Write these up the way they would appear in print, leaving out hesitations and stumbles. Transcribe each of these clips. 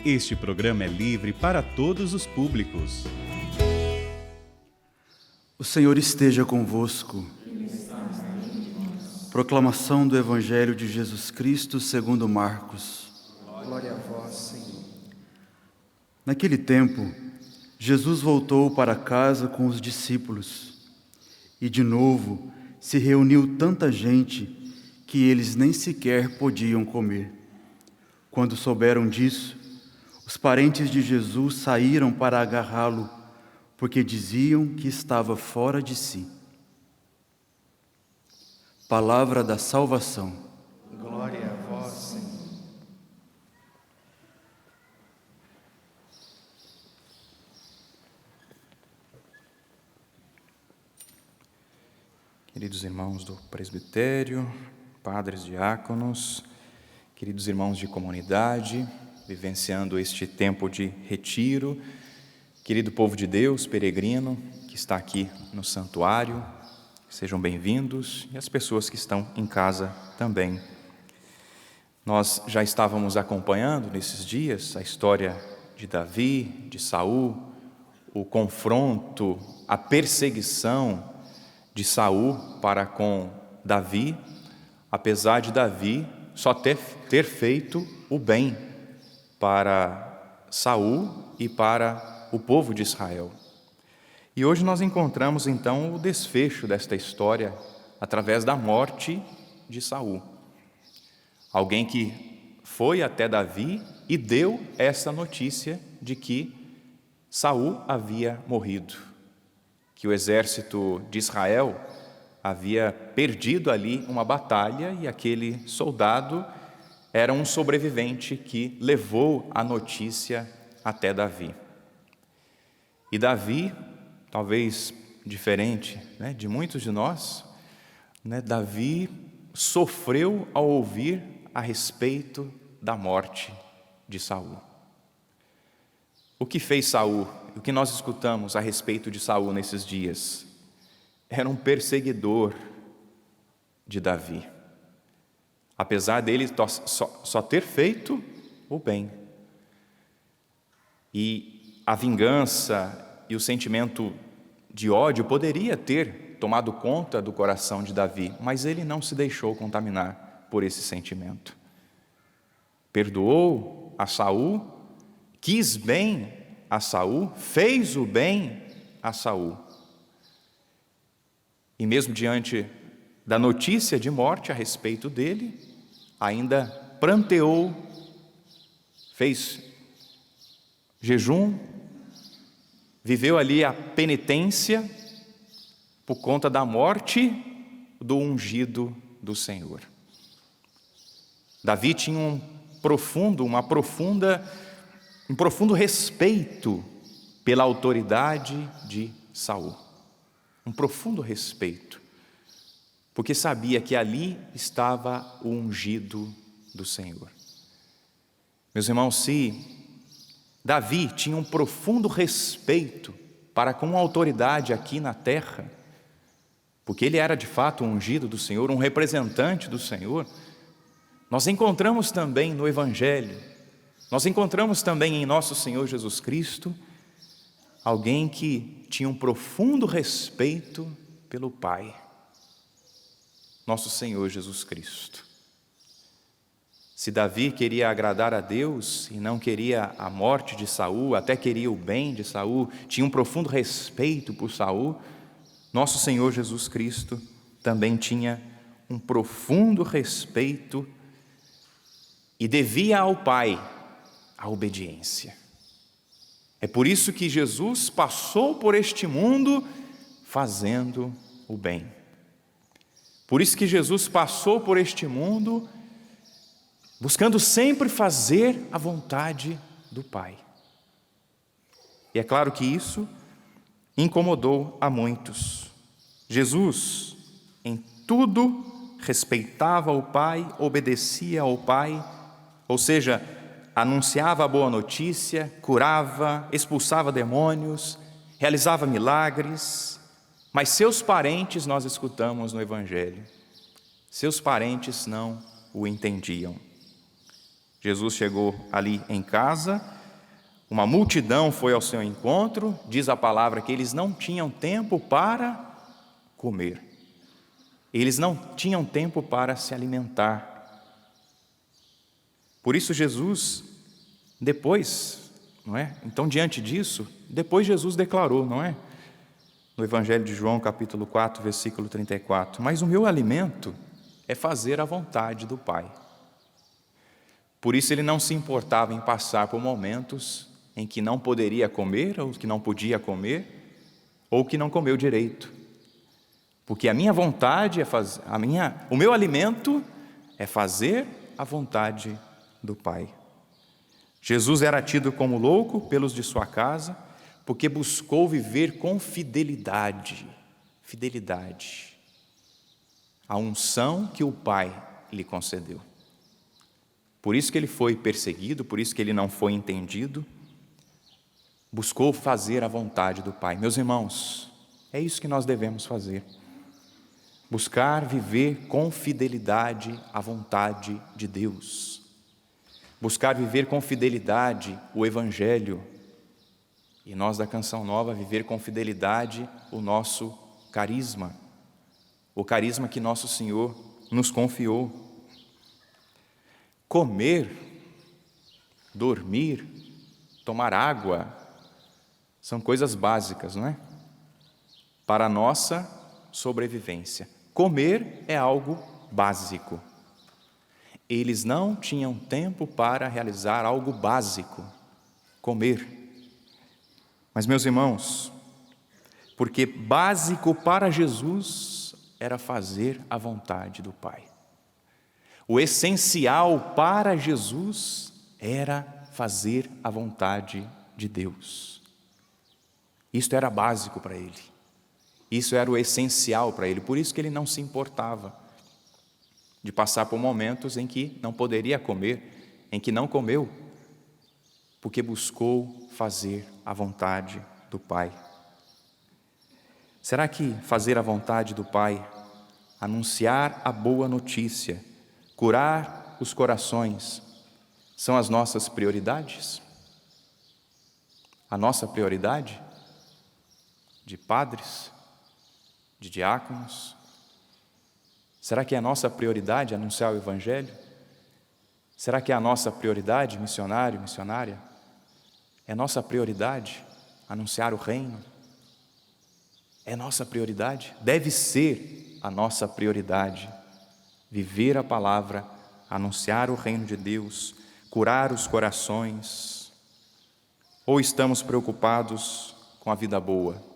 Este programa é livre para todos os públicos. O Senhor esteja convosco. Proclamação do Evangelho de Jesus Cristo segundo Marcos. Glória a vós, Senhor. Naquele tempo, Jesus voltou para casa com os discípulos e, de novo, se reuniu tanta gente que eles nem sequer podiam comer. Quando souberam disso, os parentes de Jesus saíram para agarrá-lo, porque diziam que estava fora de si. Palavra da salvação. Glória a vós, Senhor. Queridos irmãos do presbitério, padres, diáconos, queridos irmãos de comunidade, vivenciando este tempo de retiro, querido povo de Deus, peregrino, que está aqui no santuário, sejam bem-vindos, e as pessoas que estão em casa também. Nós já estávamos acompanhando nesses dias a história de Davi, de Saul, o confronto, a perseguição de Saul para com Davi, apesar de Davi só ter feito o bem para Saul e para o povo de Israel. E hoje nós encontramos então o desfecho desta história através da morte de Saul. Alguém que foi até Davi e deu essa notícia de que Saul havia morrido, que o exército de Israel havia perdido ali uma batalha e aquele soldado era um sobrevivente que levou a notícia até Davi. E Davi, talvez diferente, de muitos de nós, Davi sofreu ao ouvir a respeito da morte de Saul. O que fez Saul? O que nós escutamos a respeito de Saul nesses dias? Era um perseguidor de Davi. Apesar dele só ter feito o bem. E a vingança e o sentimento de ódio poderia ter tomado conta do coração de Davi, mas ele não se deixou contaminar por esse sentimento. Perdoou a Saul, quis bem a Saul, fez o bem a Saul. E mesmo diante da notícia de morte a respeito dele, ainda pranteou, fez jejum, viveu ali a penitência por conta da morte do ungido do Senhor. Davi tinha um profundo respeito pela autoridade de Saul. Um profundo respeito, porque sabia que ali estava o ungido do Senhor. Meus irmãos, se Davi tinha um profundo respeito para com a autoridade aqui na terra, porque ele era de fato o ungido do Senhor, um representante do Senhor, nós encontramos também no Evangelho, nós encontramos também em nosso Senhor Jesus Cristo, alguém que tinha um profundo respeito pelo Pai, nosso Senhor Jesus Cristo. Se Davi queria agradar a Deus e não queria a morte de Saul, até queria o bem de Saul, tinha um profundo respeito por Saul, nosso Senhor Jesus Cristo também tinha um profundo respeito e devia ao Pai a obediência. É por isso que Jesus passou por este mundo fazendo o bem. Por isso que Jesus passou por este mundo buscando sempre fazer a vontade do Pai. E é claro que isso incomodou a muitos. Jesus, em tudo, respeitava o Pai, obedecia ao Pai, ou seja, anunciava a boa notícia, curava, expulsava demônios, realizava milagres, mas seus parentes, nós escutamos no Evangelho, seus parentes não o entendiam. Jesus chegou ali em casa Uma multidão foi ao seu encontro, diz a palavra que eles não tinham tempo para comer. Eles não tinham tempo para se alimentar. Por isso Jesus, depois, não é? Então, diante disso, depois Jesus declarou, não é? No Evangelho de João, capítulo 4, versículo 34, mas o meu alimento é fazer a vontade do Pai. Por isso ele não se importava em passar por momentos em que não poderia comer, ou que não podia comer, ou que não comeu direito. Porque a minha vontade é fazer, o meu alimento é fazer a vontade do Pai. Jesus era tido como louco pelos de sua casa, porque buscou viver com fidelidade, a unção que o Pai lhe concedeu. Por isso que ele foi perseguido, por isso que ele não foi entendido, buscou fazer a vontade do Pai. Meus irmãos, é isso que nós devemos fazer. Buscar viver com fidelidade a vontade de Deus. Buscar viver com fidelidade o Evangelho. E nós da Canção Nova viver com fidelidade o nosso carisma. O carisma que nosso Senhor nos confiou. Comer, dormir, tomar água, são coisas básicas, não é? Para a nossa sobrevivência. Comer é algo básico. Eles não tinham tempo para realizar algo básico, comer. Mas, meus irmãos, porque básico para Jesus era fazer a vontade do Pai. O essencial para Jesus era fazer a vontade de Deus. Isto era básico para ele. Isso era o essencial para ele. Por isso que ele não se importava de passar por momentos em que não poderia comer, em que não comeu, porque buscou fazer a vontade do Pai. Será que fazer a vontade do Pai, anunciar a boa notícia, curar os corações, são as nossas prioridades? A nossa prioridade de padres, de diáconos? Será que é a nossa prioridade anunciar o Evangelho? Será que é a nossa prioridade, missionário, missionária? É nossa prioridade anunciar o reino? É nossa prioridade? Deve ser a nossa prioridade viver a palavra, anunciar o reino de Deus, curar os corações? Ou estamos preocupados com a vida boa?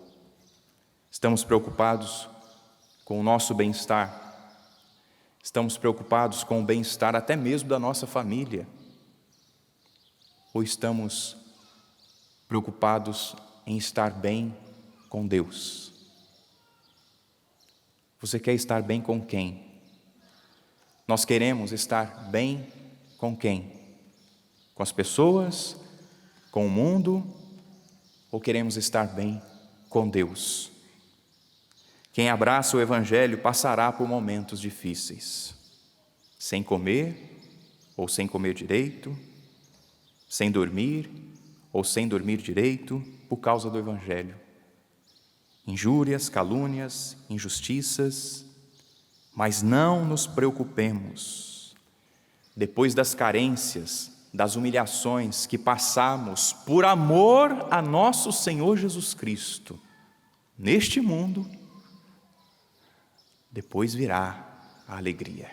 Estamos preocupados com o nosso bem-estar? Estamos preocupados com o bem-estar até mesmo da nossa família? Ou estamos preocupados em estar bem com Deus? Você quer estar bem com quem? Nós queremos estar bem com quem? Com as pessoas? Com o mundo? Ou queremos estar bem com Deus? Quem abraça o Evangelho passará por momentos difíceis, sem comer ou sem comer direito, sem dormir ou sem dormir direito, por causa do Evangelho. Injúrias, calúnias, injustiças, mas não nos preocupemos. Depois das carências, das humilhações que passamos por amor a nosso Senhor Jesus Cristo, neste mundo, depois virá a alegria.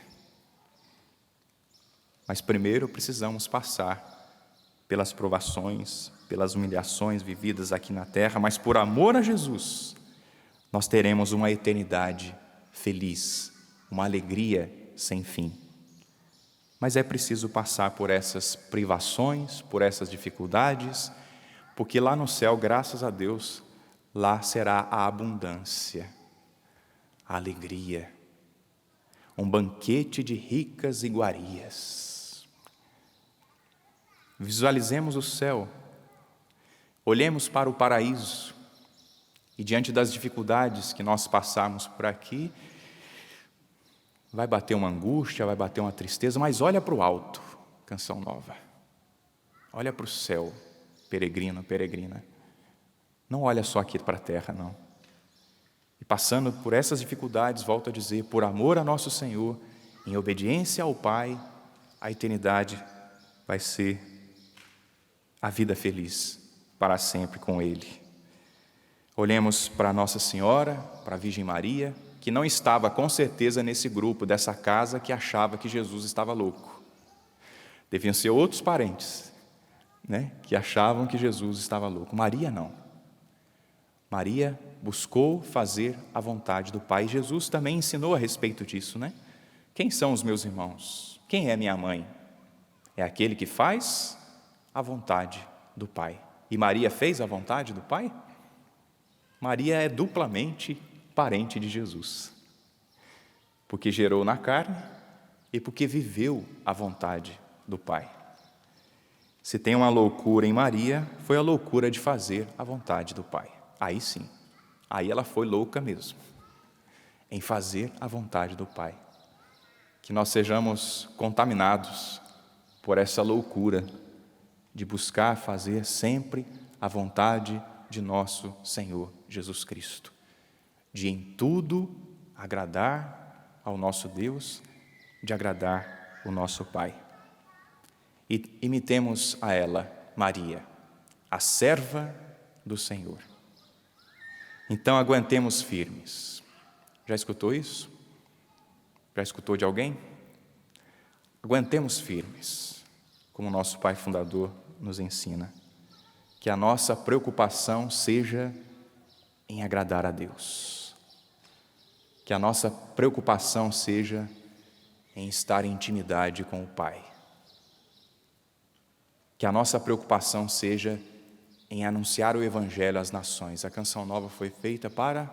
Mas primeiro precisamos passar pelas provações, pelas humilhações vividas aqui na terra, mas por amor a Jesus, nós teremos uma eternidade feliz, uma alegria sem fim. Mas é preciso passar por essas privações, por essas dificuldades, porque lá no céu, graças a Deus, lá será a abundância, a alegria, um banquete de ricas iguarias. Visualizemos o céu, olhemos para o paraíso e diante das dificuldades que nós passarmos por aqui, vai bater uma angústia, vai bater uma tristeza, mas olha para o alto, Canção Nova, olha para o céu, peregrino, peregrina, não olha só aqui para a terra, não. E passando por essas dificuldades, volto a dizer, por amor a nosso Senhor, em obediência ao Pai, a eternidade vai ser a vida feliz para sempre com Ele. Olhemos para Nossa Senhora, para a Virgem Maria, que não estava com certeza nesse grupo dessa casa que achava que Jesus estava louco. Deviam ser outros parentes, né, que achavam que Jesus estava louco. Maria não. Maria buscou fazer a vontade do Pai. Jesus também ensinou a respeito disso, né? Quem são os meus irmãos? Quem é minha mãe? É aquele que faz a vontade do Pai. E Maria fez a vontade do Pai? Maria é duplamente parente de Jesus, porque gerou na carne e porque viveu a vontade do Pai. Se tem uma loucura em Maria, foi a loucura de fazer a vontade do Pai. Aí sim, aí ela foi louca mesmo, em fazer a vontade do Pai. Que nós sejamos contaminados por essa loucura de buscar fazer sempre a vontade de nosso Senhor Jesus Cristo, de em tudo agradar ao nosso Deus, de agradar o nosso Pai. E imitemos a ela, Maria, a serva do Senhor. Então aguentemos firmes. Já escutou isso? Já escutou de alguém? Aguentemos firmes, como nosso Pai Fundador nos ensina, que a nossa preocupação seja em agradar a Deus, que a nossa preocupação seja em estar em intimidade com o Pai, que a nossa preocupação seja em anunciar o Evangelho às nações. A canção nova foi feita para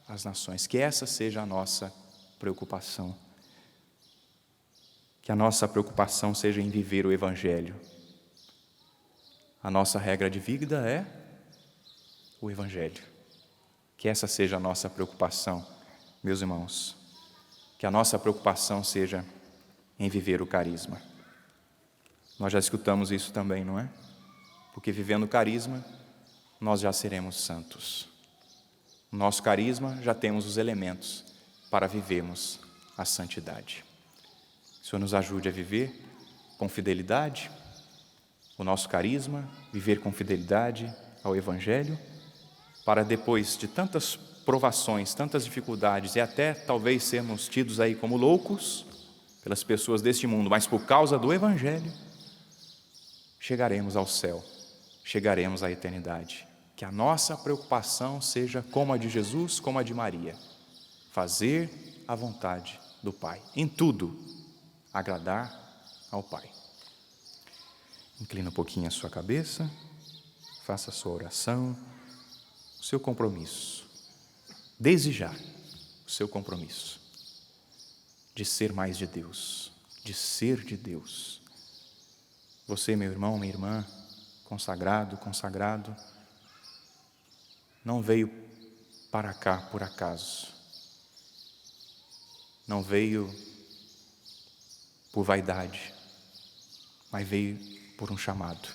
as nações, que essa seja a nossa preocupação, que a nossa preocupação seja em viver o Evangelho. A nossa regra de vida é o Evangelho. Que essa seja a nossa preocupação, meus irmãos. Que a nossa preocupação seja em viver o carisma. Nós já escutamos isso também, não é? Porque vivendo o carisma, nós já seremos santos. No nosso carisma já temos os elementos para vivermos a santidade. O Senhor nos ajude a viver com fidelidade o nosso carisma, viver com fidelidade ao Evangelho, para depois de tantas provações, tantas dificuldades e até talvez sermos tidos aí como loucos pelas pessoas deste mundo, mas por causa do Evangelho, chegaremos ao céu, chegaremos à eternidade. Que a nossa preocupação seja como a de Jesus, como a de Maria, fazer a vontade do Pai, em tudo, agradar ao Pai. Inclina um pouquinho a sua cabeça, faça a sua oração, o seu compromisso, desde já, o seu compromisso de ser mais de Deus, de ser de Deus. Você, meu irmão, minha irmã, consagrado, não veio para cá por acaso, não veio por vaidade, mas veio por um chamado.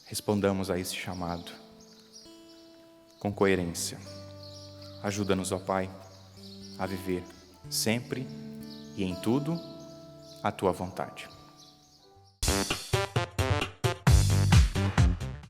Respondamos a esse chamado com coerência. Ajuda-nos, ó Pai, a viver sempre e em tudo a Tua vontade.